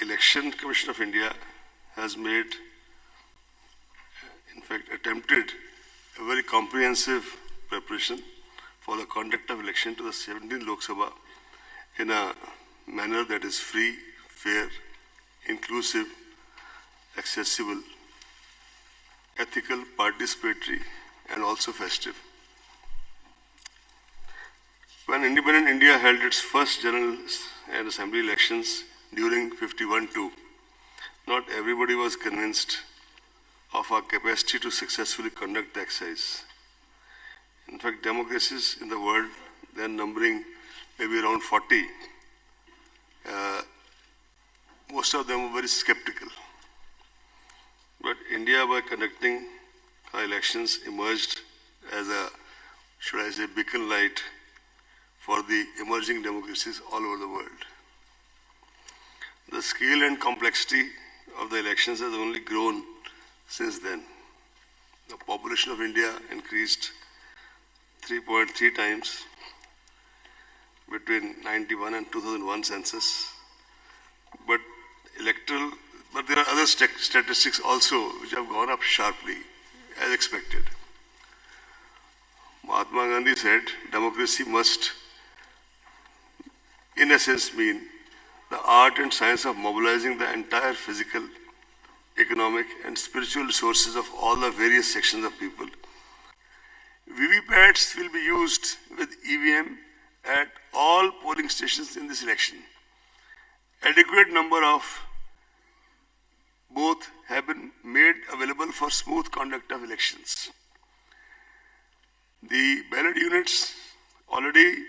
Election Commission of India has made, in fact, attempted a very comprehensive preparation for the conduct of election to the 17th Lok Sabha in a manner that is free, fair, inclusive, accessible, ethical, participatory, and also festive. When independent India held its first general and assembly elections during 51-2, not everybody was convinced of our capacity to successfully conduct the exercise. In fact, democracies in the world, then numbering maybe around 40, most of them were very skeptical. But India, by conducting our elections, emerged as a, should I say, beacon light for the emerging democracies all over the world. The scale and complexity of the elections has only grown since then. The population of India increased 3.3 times between 91 and 2001 census. But there are other statistics also which have gone up sharply, as expected. Mahatma Gandhi said, democracy must, in essence, mean the art and science of mobilizing the entire physical, economic, and spiritual resources of all the various sections of people. VVPATs will be used with EVM at all polling stations in this election. Adequate number of both have been made available for smooth conduct of elections. The ballot units already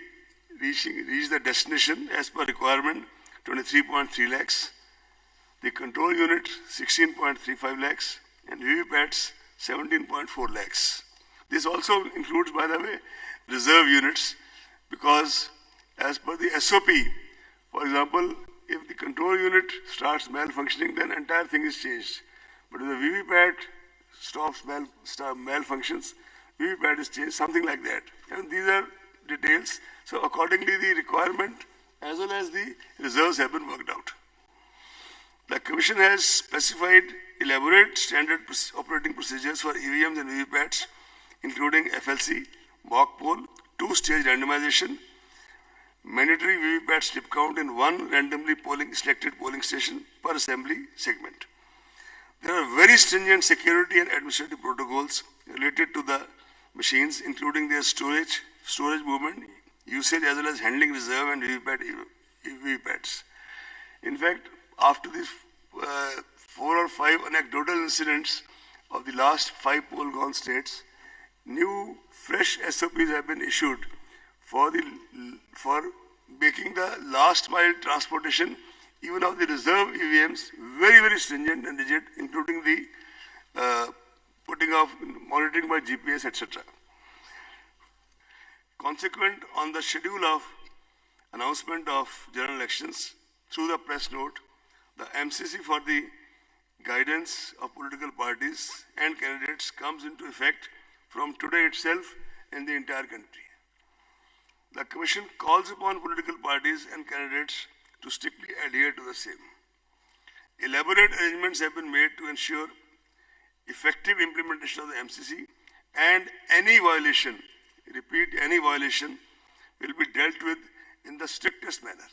reached the destination as per requirement, 23.3 lakhs. The control unit, 16.35 lakhs, and VVPATs, 17.4 lakhs. This also includes, by the way, reserve units, because as per the SOP, for example, if the control unit starts malfunctioning, then entire thing is changed. But if the VVPAT stops malfunctions, VVPAT is changed, something like that. And these are details. So accordingly, the requirement as well as the reserves have been worked out. The Commission has specified elaborate standard operating procedures for EVMs and VVPATs, including FLC, mock poll, two-stage randomization, mandatory VVPAT slip count in one randomly selected polling station per assembly segment. There are very stringent security and administrative protocols related to the machines, including their storage movement, usage, as well as handling reserve and VVPATs. In fact, after these 4 or 5 anecdotal incidents of the last 5 poll-gone states, new, fresh SOPs have been issued for making the last mile transportation, even of the reserve EVMs, very, very stringent and rigid, including the putting of monitoring by GPS, etc. Consequent on the schedule of announcement of general elections through the press note, the MCC for the guidance of political parties and candidates comes into effect from today itself in the entire country. The Commission calls upon political parties and candidates to strictly adhere to the same. Elaborate arrangements have been made to ensure effective implementation of the MCC, and any violation, repeat, any violation will be dealt with in the strictest manner.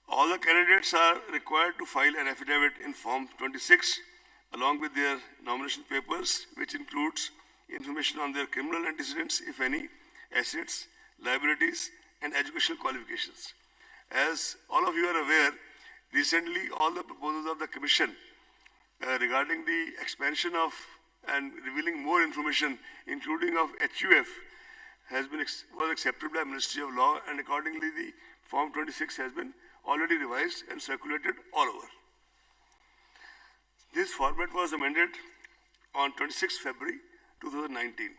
All the candidates are required to file an affidavit in Form 26 along with their nomination papers, which includes information on their criminal antecedents, if any, assets, liabilities, and educational qualifications. As all of you are aware, recently all the proposals of the Commission regarding the expansion of and revealing more information, including of HUF, was accepted by Ministry of Law, and accordingly the Form 26 has been already revised and circulated all over. This format was amended on 26 February 2019.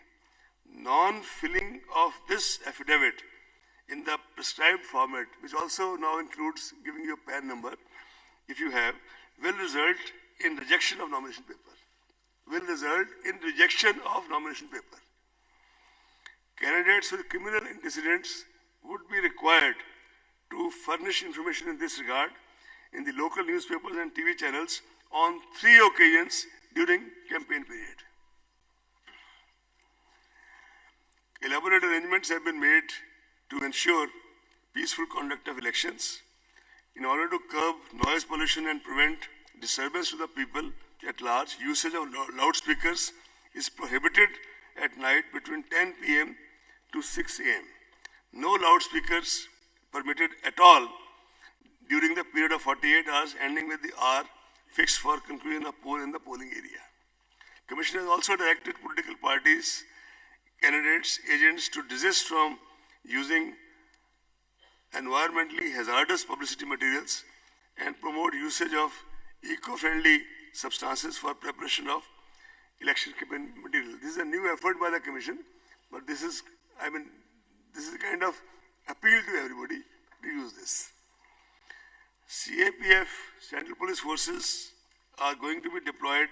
Non-filling of this affidavit in the prescribed format, which also now includes giving you a PAN number, if you have, will result in rejection of nomination paper. Candidates with criminal antecedents would be required to furnish information in this regard in the local newspapers and TV channels on 3 occasions during campaign period. Elaborate arrangements have been made to ensure peaceful conduct of elections. In order to curb noise pollution and prevent disturbance to the people at large, usage of loudspeakers is prohibited at night between 10 p.m. to 6 a.m. No loudspeakers permitted at all during the period of 48 hours ending with the hour fixed for conclusion of poll in the polling area. Commission has also directed political parties, candidates, agents to desist from using environmentally hazardous publicity materials and promote usage of eco-friendly substances for preparation of election campaign material. This is a new effort by the Commission, but this is kind of appeal to everybody to use this. CAPF, Central Police Forces, are going to be deployed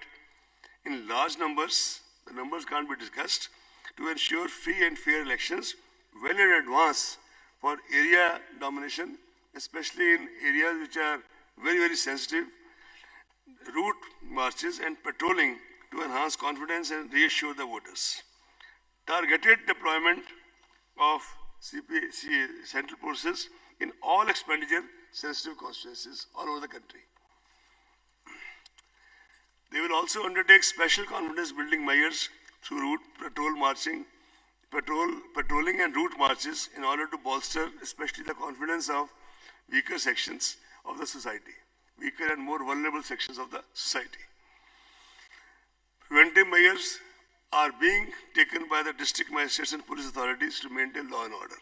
in large numbers, the numbers can't be discussed, to ensure free and fair elections well in advance for area domination, especially in areas which are very, very sensitive, route marches and patrolling to enhance confidence and reassure the voters. Targeted deployment of Central Forces in all expenditure sensitive constituencies all over the country. They will also undertake special confidence building measures through route patrolling and route marches in order to bolster especially the confidence of weaker sections of the society, weaker and more vulnerable sections of the society. Preventive measures are being taken by the district magistrates and police authorities to maintain law and order.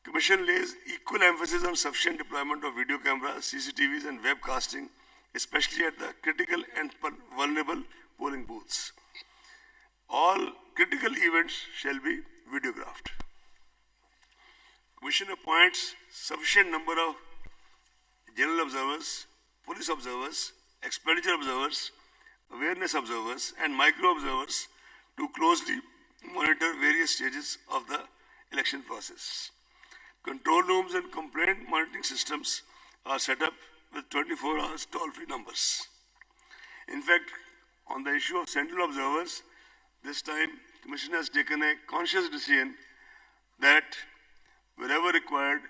Commission lays equal emphasis on sufficient deployment of video cameras, CCTVs and webcasting, especially at the critical and vulnerable polling booths. All critical events shall be videographed. Commission appoints sufficient number of general observers, police observers, expenditure observers, awareness observers and micro observers to closely monitor various stages of the election process. Control rooms and complaint monitoring systems are set up with 24 hours toll-free numbers. In fact, on the issue of central observers, this time Commission has taken a conscious decision that wherever required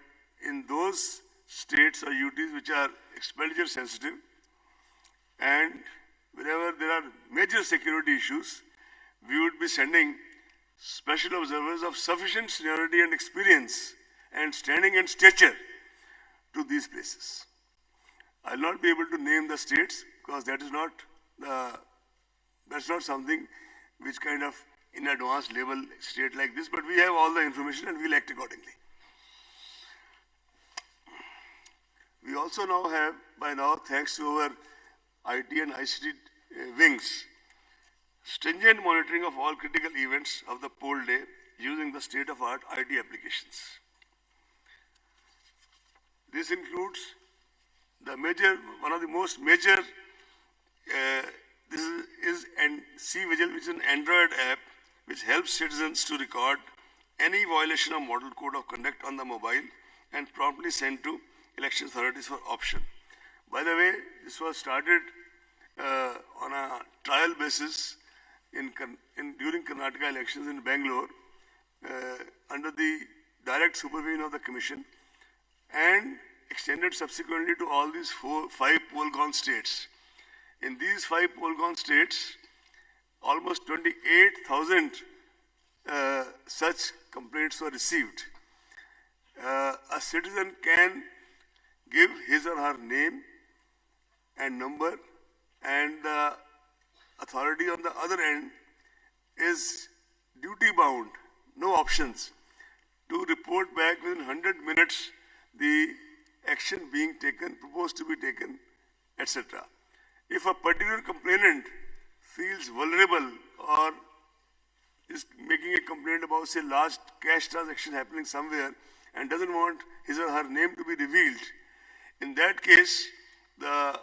in those states or UTs which are expenditure sensitive and wherever there are major security issues, we would be sending special observers of sufficient seniority and experience and standing and stature to these places. I will not be able to name the states because that's not something which kind of in advanced level state like this, but we have all the information and we'll act accordingly. We also now have, by now, thanks to our IT and ICT wings, stringent monitoring of all critical events of the poll day using the state-of-art IT applications. This includes one of the most major, this is C-Vigil, which is an Android app which helps citizens to record any violation of model code of conduct on the mobile and promptly send to election authorities for option. By the way, this was started on a trial basis during Karnataka elections in Bangalore under the direct supervision of the Commission and extended subsequently to all these 5 poll-gone states. In these 5 poll-gone states, almost 28,000 such complaints were received. A citizen can give his or her name and number, and the authority on the other end is duty-bound, no options, to report back within 100 minutes the action being taken, proposed to be taken, etc. If a particular complainant feels vulnerable or is making a complaint about, say, large cash transaction happening somewhere and doesn't want his or her name to be revealed, in that case, the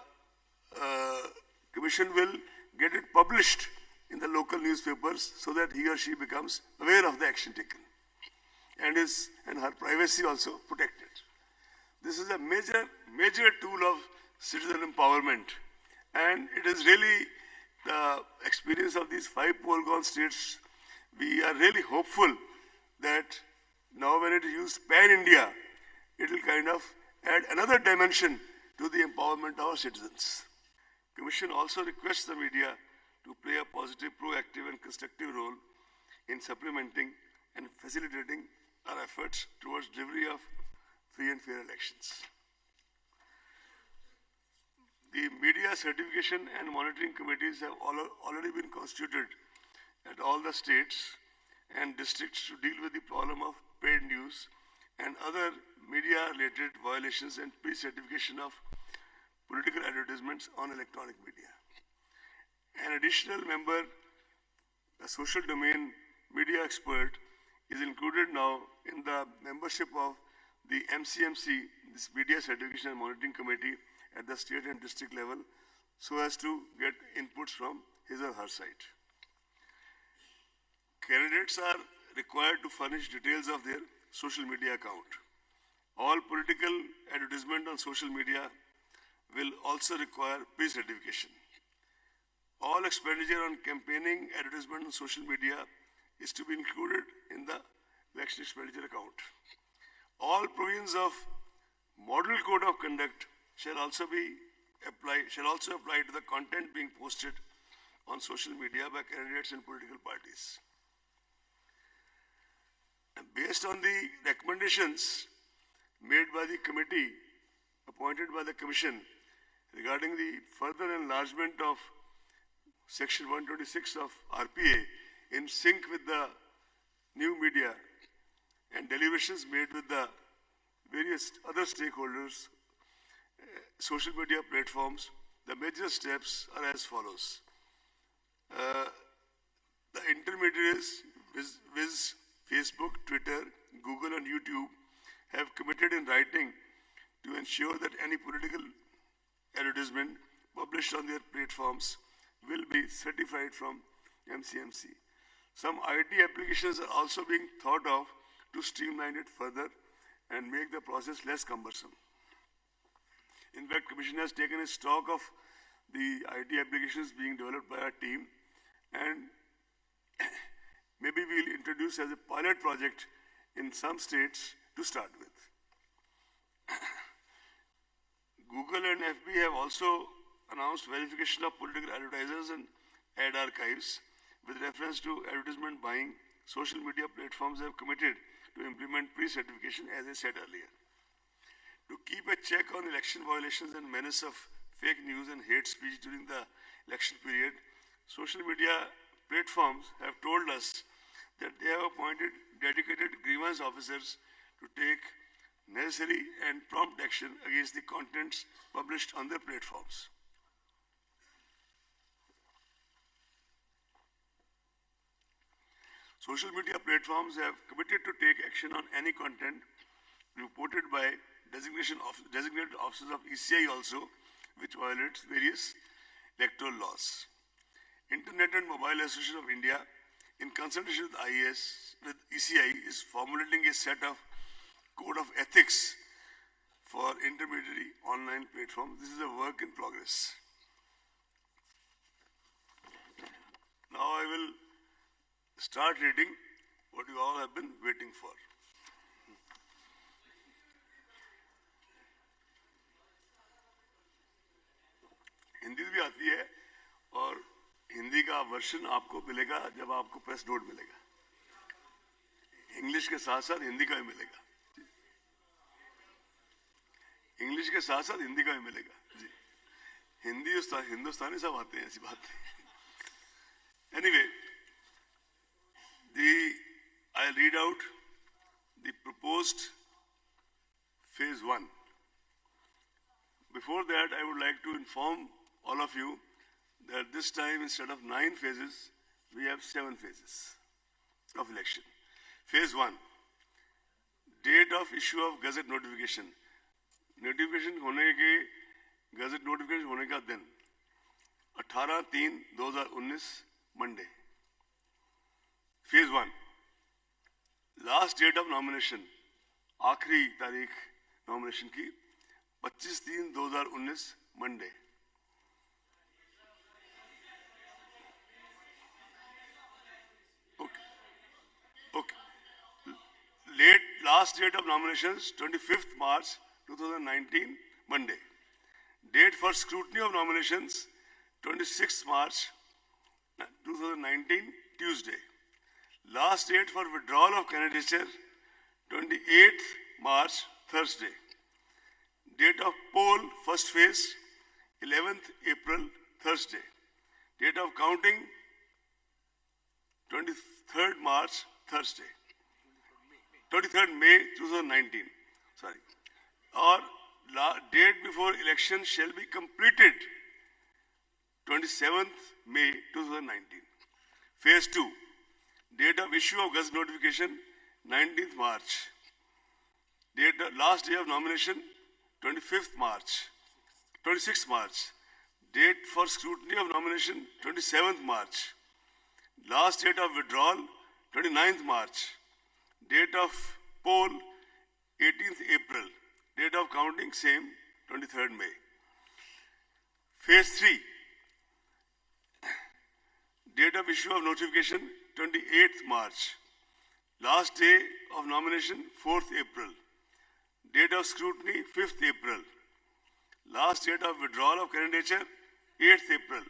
Commission will get it published in the local newspapers so that he or she becomes aware of the action taken and her privacy also protected. this is a major tool of citizen empowerment. And it is really the experience of these 5 poll-gone states. We are really hopeful that now when it is used pan-India, it will kind of add another dimension to the empowerment of our citizens. Commission also requests the media to play a positive, proactive and constructive role in supplementing and facilitating our efforts towards delivery of free and fair elections. The media certification and monitoring committees have already been constituted at all the states and districts to deal with the problem of paid news and other media-related violations and pre-certification of political advertisements on electronic media. An additional member, a social domain media expert, is included now in the membership of the MCMC, this Media Certification and Monitoring Committee at the state and district level, so as to get inputs from his or her side. Candidates are required to furnish details of their social media account. All political advertisement on social media will also require pre-certification. All expenditure on campaigning advertisement on social media is to be included in the election expenditure account. All provisions of Model Code of Conduct shall also apply to the content being posted on social media by candidates and political parties. And based on the recommendations made by the committee appointed by the Commission regarding the further enlargement of Section 126 of RPA in sync with the new media and deliberations made with the various other stakeholders, social media platforms, the major steps are as follows. The intermediaries, viz. Facebook, Twitter, Google and YouTube, have committed in writing to ensure that any political advertisement published on their platforms will be certified from MCMC. Some IT applications are also being thought of to streamline it further and make the process less cumbersome. In fact, Commission has taken a stock of the IT applications being developed by our team, and maybe we'll introduce as a pilot project in some states to start with. Google and FB have also announced verification of political advertisers and ad archives. With reference to advertisement buying, social media platforms have committed to implement pre-certification, as I said earlier. To keep a check on election violations and menace of fake news and hate speech during the election period, social media platforms have told us that they have appointed dedicated grievance officers to take necessary and prompt action against the contents published on their platforms. Social media platforms have committed to take action on any content reported by designated officers of ECI also, which violates various electoral laws. Internet and Mobile Association of India, in consultation with ECI, is formulating a set of code of ethics for intermediary online platforms. This is a work in progress. Now I will start reading what you all have been waiting for. Hindi भी आती है और हिंदी का version आपको मिलेगा जब आपको press note मिलेगा. इंग्लिश के साथ साथ हिंदी का भी मिलेगा. इंग्लिश के साथ साथ हिंदी का भी मिलेगा जी. हिंदी हिंदुस्तानी सब आते हैं, ऐसी बात नहीं. Anyway, I'll read out the proposed phase 1. Before that, I would like to inform all of you that this time, instead of 9 phases, we have 7 phases of election. Phase 1, date of issue of gazette notification. Notification होने के gazette notification होने का दिन 18/3/2019 Monday. Phase 1, last date of nomination, आखिरी तारीख nomination की 25/3/2019 Monday. Okay okay. Last date of nominations 25th March 2019 Monday. Date for scrutiny of nominations 26th March 2019 Tuesday. Last date for withdrawal of candidature 28th March Thursday. Date of poll first phase 11th April Thursday. Date of counting 23rd March Thursday. 23rd May 2019. Sorry. Or date before election shall be completed 27th May 2019. Phase 2. Date of issue of gazette notification 19th March. Last day of nomination 25th March. 26th March. Date for scrutiny of nomination 27th March. Last date of withdrawal 29th March. Date of poll 18th April. Date of counting same 23rd May. Phase 3. Date of issue of notification 28th March. Last day of nomination 4th April. Date of scrutiny 5th April. Last date of withdrawal of candidature 8th April.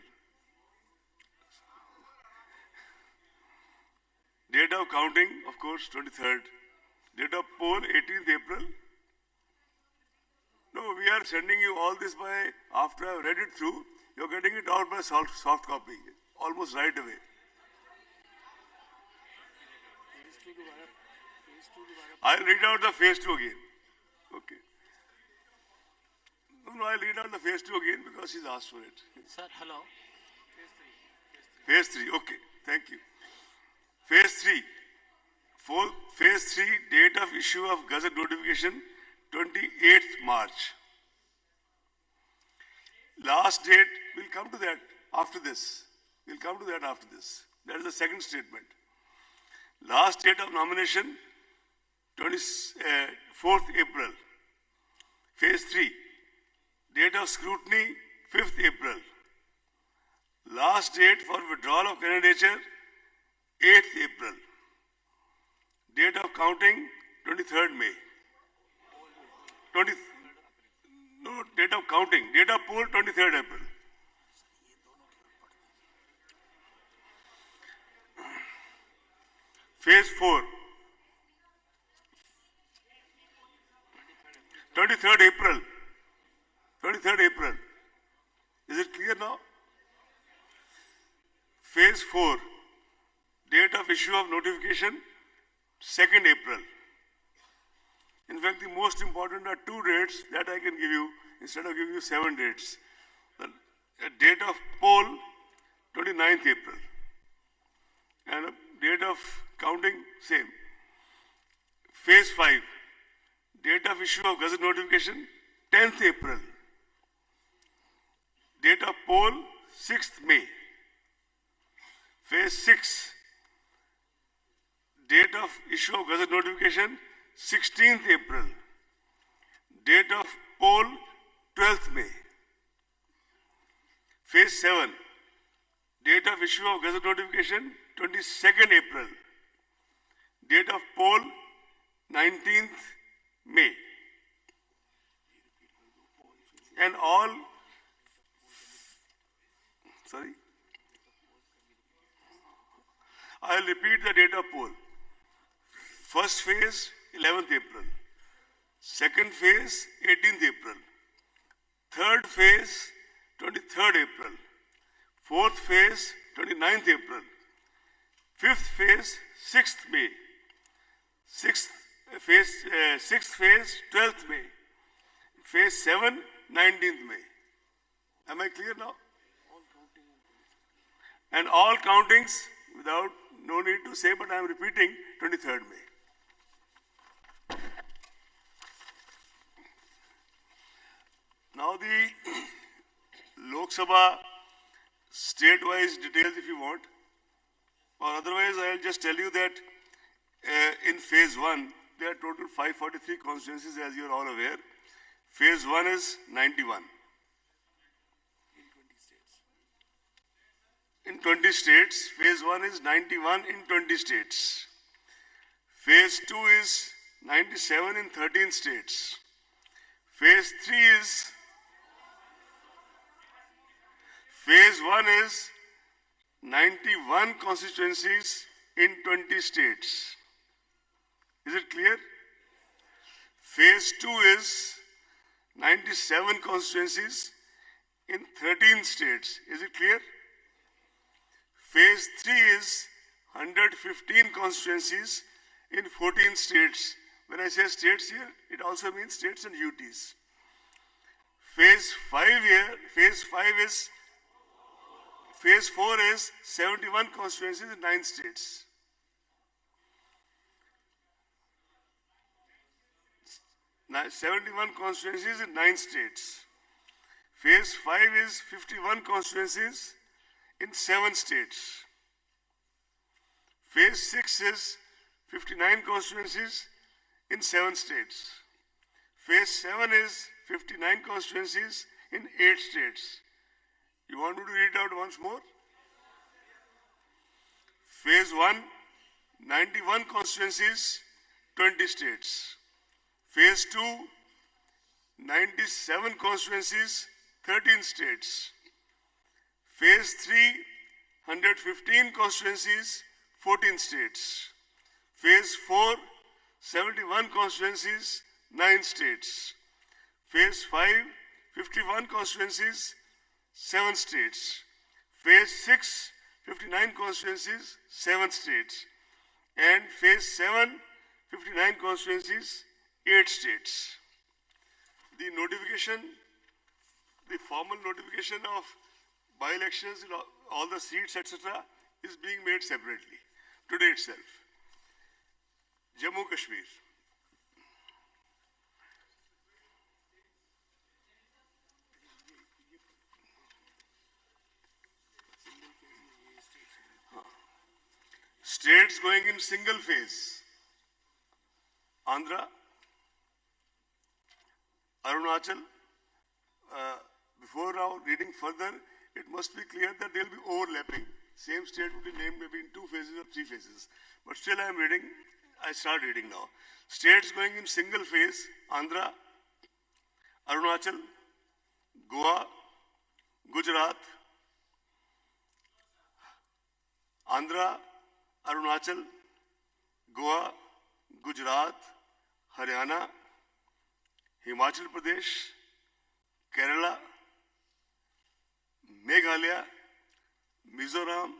Date of counting, of course, 23rd. Date of poll, 18th April. No, we are sending you all this by, after I have read it through, you are getting it out by soft copy, almost right away. I'll read out the phase 2 again. Okay. No, I'll read out the phase 2 again because she's asked for it. Sir, hello. Phase 3, okay, thank you. Phase 3. Phase 3, date of issue of gazette notification 28th March. Last date, we'll come to that after this. We'll come to that after this. That is the second statement. Last date of nomination 24th April. Phase 3, date of scrutiny 5th April. Last date for withdrawal of candidature 8th April. Date of counting 23rd May. Date of counting. Date of poll 23rd April. Phase 4. 23rd April. 23rd April. Is it clear now? Phase 4. Date of issue of notification 2nd April. In fact, the most important are 2 dates that I can give you instead of giving you 7 dates. The date of poll 29th April and date of counting same. Phase 5. Date of issue of gazette notification 10th April. Date of poll 6th May. Phase 6. Date of issue of gazette notification 16th April. Date of poll 12th May. Phase 7. Date of issue of gazette notification 22nd April. Date of poll 19th May. And all, sorry, I will repeat the date of poll. First phase 11th April. Second phase 18th April. Third phase 23rd April. Fourth phase 29th April. Fifth phase 6th May. Sixth phase 12th May. Phase 7 19th May. Am I clear now? And all countings without, no need to say, but I am repeating, 23rd May. Now the Lok Sabha state-wise details if you want, or otherwise I will just tell you that in phase 1 there are total 543 constituencies, as you are all aware. Phase 1 is 91. In 20 states, phase 1 is 91 in 20 states. Phase 2 is 97 in 13 states. Phase 1 is 91 constituencies in 20 states. Is it clear? Phase 2 is 97 constituencies in 13 states. Is it clear? Phase 3 is 115 constituencies in 14 states. When I say states here, it also means states and UTs. Phase 4 is 71 constituencies in 9 states. Now, 71 constituencies in 9 states. Phase 5 is 51 constituencies in 7 states. Phase 6 is 59 constituencies in 7 states. Phase 7 is 59 constituencies in 8 states. You want me to read it out once more? Phase 1, 91 constituencies, 20 states. Phase 2, 97 constituencies, 13 states. Phase 3, 115 constituencies, 14 states. Phase 4, 71 constituencies, 9 states. Phase 5, 51 constituencies, 7 states. Phase 6, 59 constituencies, 7 states. And Phase 7, 59 constituencies, 8 states. The notification, the formal notification of by-elections, all the seats, etc., is being made separately today itself. Jammu Kashmir. States going in single phase. Andhra, Arunachal. Before now reading further, it must be clear that they will be overlapping. Same state will be named maybe in 2 phases or 3 phases. But still I am reading, I start reading now. States going in single phase, Andhra, Arunachal, Goa, Gujarat, Andhra, Arunachal, Goa, Gujarat, Haryana, Himachal Pradesh, Kerala, Meghalaya, Mizoram,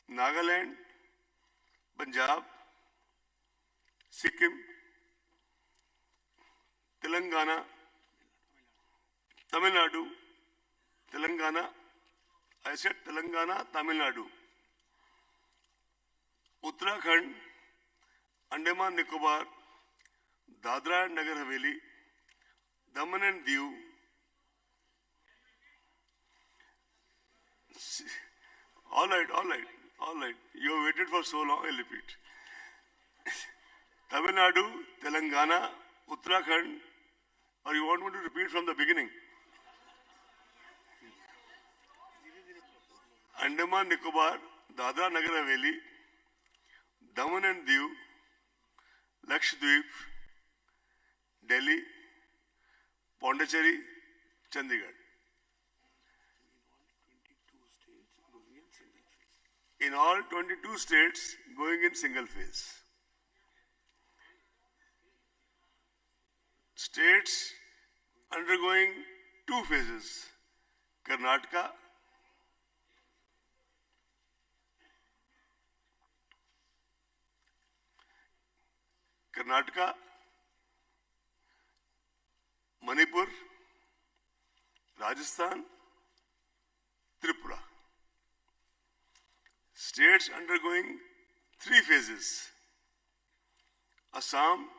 Nagaland, Punjab, Sikkim, Telangana, Tamil Nadu, Telangana, I said Telangana, Tamil Nadu, Uttarakhand, Andaman Nicobar, Dadra and Nagar Haveli, Daman and Diu, all right. You have waited for so long, I'll repeat. Tamil Nadu, Telangana, Uttarakhand, or you want me to repeat from the beginning? Andaman Nicobar, Dadra Nagar Haveli, Daman and Diu, Lakshadweep, Delhi, Pondicherry, Chandigarh. In all 22 states going in single phase. States undergoing 2 phases. Karnataka, Manipur, Rajasthan, Tripura. States undergoing 3 phases. Assam,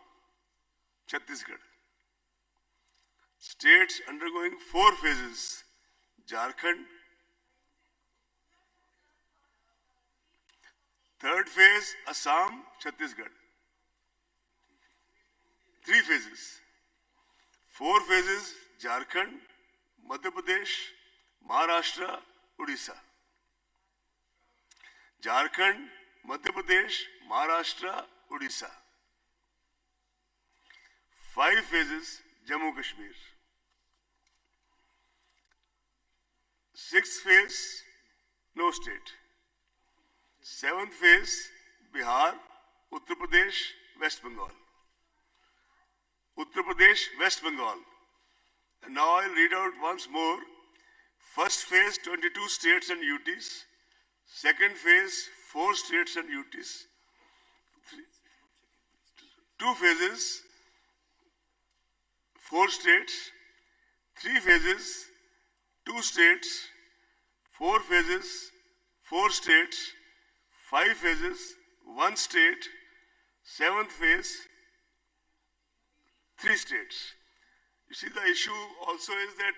Chhattisgarh. States undergoing 4 phases. Jharkhand. 3rd phase, Assam, Chhattisgarh. 3 phases. 4 phases Jharkhand, Madhya Pradesh, Maharashtra, Odisha. Jharkhand, Madhya Pradesh, Maharashtra, Odisha. 5 phases Jammu Kashmir. 6th phase, no state. 7th phase, Bihar, Uttar Pradesh, West Bengal. Uttar Pradesh, West Bengal. And now I'll read out once more. First phase, 22 states and UTs. Second phase, 4 states and UTs. 2 phases, 4 states. 3 phases, 2 states. 4 phases, 4 states. 5 phases, 1 state. 7th phase, 3 states. You see, the issue also is that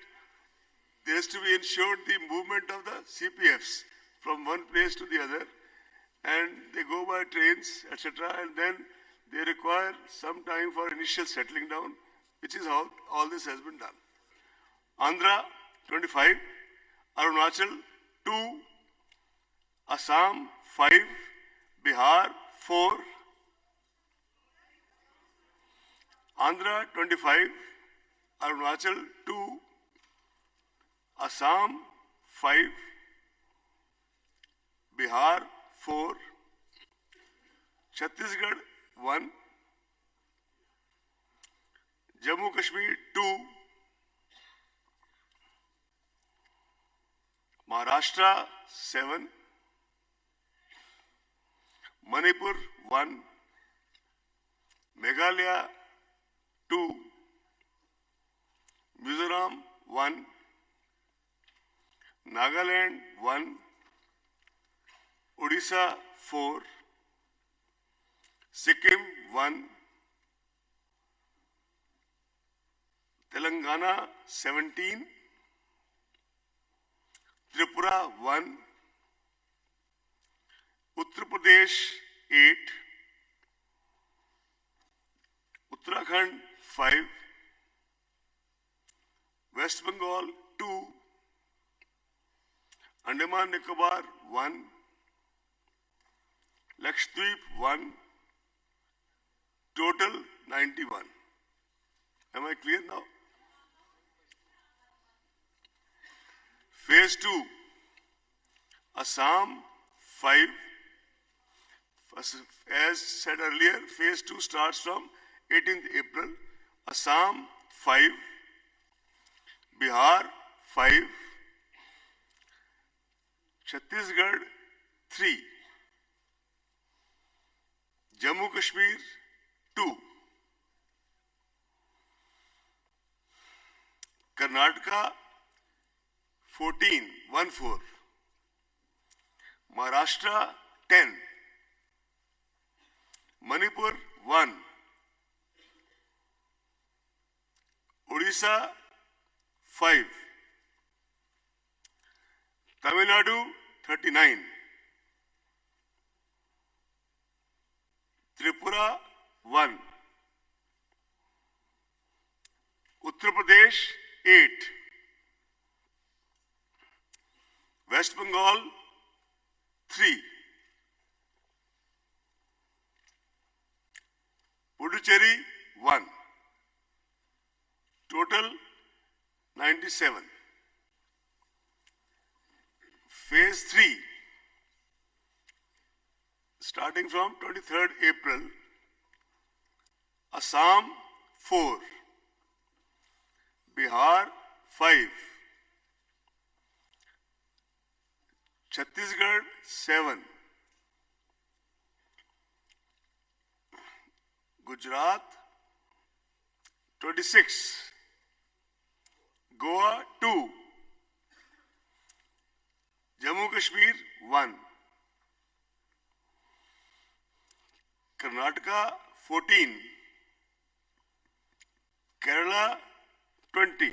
there has to be ensured the movement of the CPFs from one place to the other, and they go by trains, etc., and then they require some time for initial settling down, which is how all this has been done. Andhra, 25, Arunachal, 2, Assam, 5, Bihar, 4, Andhra, 25, Arunachal, 2, Assam, 5, Bihar, 4, Chhattisgarh, 1, Jammu Kashmir, 2, Maharashtra, 7, Manipur, 1, Meghalaya, 2, Mizoram, 1, Nagaland, 1, Odisha, 4, Sikkim, 1, Telangana, 17, Tripura, 1, Uttar Pradesh, 8, Uttarakhand, 5, West Bengal, 2, Andaman Nicobar, 1, Lakshadweep, 1, total 91. Am I clear now? Phase 2, Assam, 5. As said earlier, phase 2 starts from 18th April. Assam, 5. Bihar, 5. Chhattisgarh, 3. Jammu Kashmir, 2. Karnataka, 14, 1-4. Maharashtra, 10. Manipur, 1. Odisha, 5. Tamil Nadu, 39. Tripura, 1. Uttar Pradesh, 8. West Bengal, 3. Puducherry, 1. Total 97. Phase 3, starting from 23rd April, Assam, 4. Bihar, 5. Chhattisgarh, 7. Gujarat, 26. Goa, 2. Jammu Kashmir, 1. Karnataka, 14. Kerala, 20.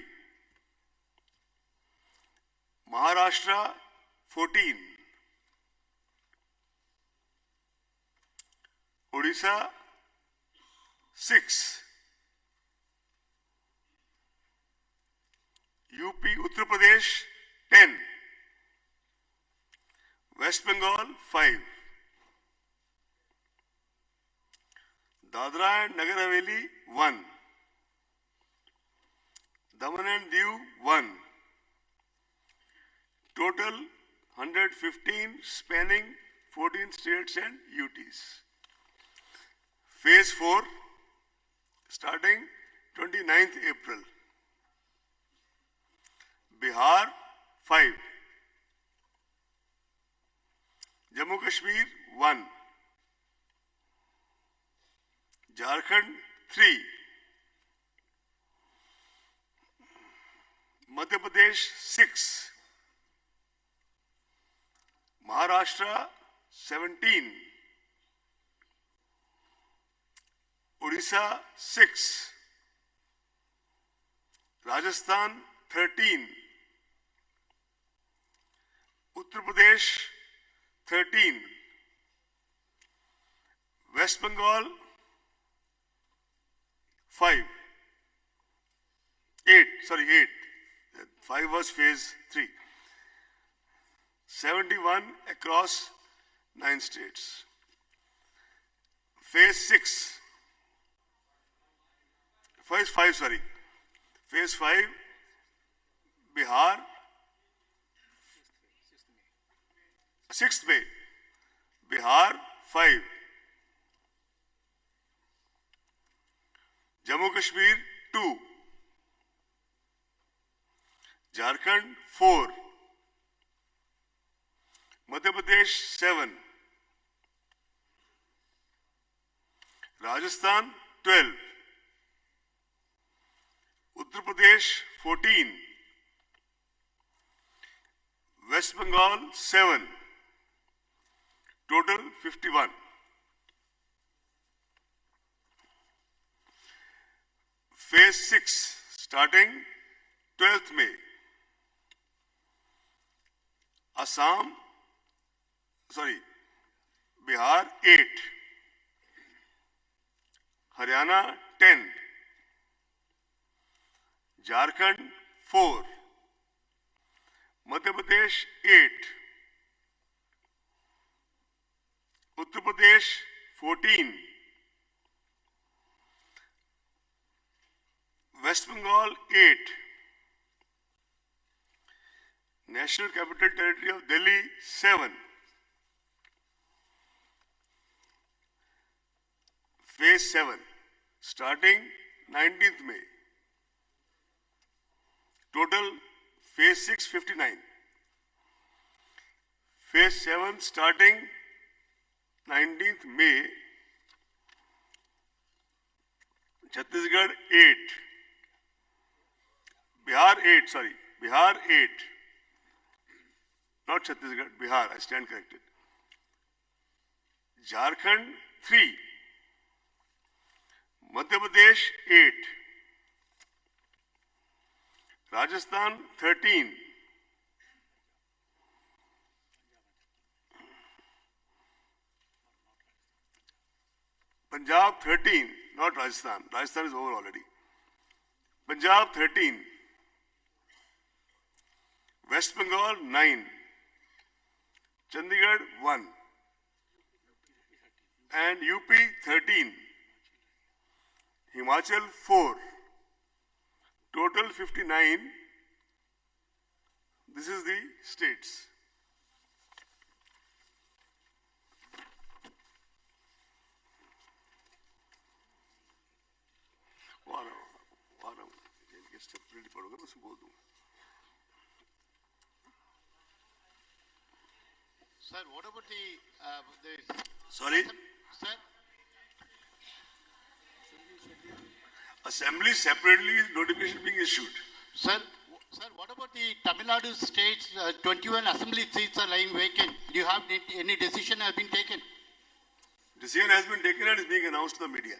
Maharashtra, 14. Odisha, 6. UP, Uttar Pradesh 10, West Bengal 5, Dadra and Nagar Haveli 1, Daman and Diu 1, total 115 spanning 14 states and UTs. Phase 4 starting 29th April. Bihar 5, Jammu Kashmir 1, Jharkhand 3, Madhya Pradesh 6, Maharashtra 17, Odisha 6, Rajasthan 13, Uttar Pradesh 13, West Bengal 5, 8, 5 was phase 3, 71 across 9 states. Phase 6, phase 5, Bihar, 6th May, Bihar 5, Jammu Kashmir 2, Jharkhand 4, Madhya Pradesh 7, Rajasthan 12, Uttar Pradesh 14, West Bengal 7, total 51. Phase 6 starting 12th May. Bihar 8, Haryana 10, Jharkhand 4, Madhya Pradesh 8, Uttar Pradesh 14, West Bengal 8, National Capital Territory of Delhi 7, Phase 7 starting 19th May. Total Phase 6 59. Phase 7 starting 19th May. Chhattisgarh 8. Bihar 8. Not Chhattisgarh, Bihar, I stand corrected. Jharkhand 3. Madhya Pradesh 8. Rajasthan 13. Punjab 13, not Rajasthan. Rajasthan is over already. Punjab 13. West Bengal 9. Chandigarh 1. And UP 13. Himachal 4. Total 59. This is the states. Sir, what about the Sorry? Sir? Assembly separately notification being issued. Sir, what about the Tamil Nadu states? 21 assembly seats are lying vacant. Do you have any decision has been taken? Decision has been taken and is being announced to the media.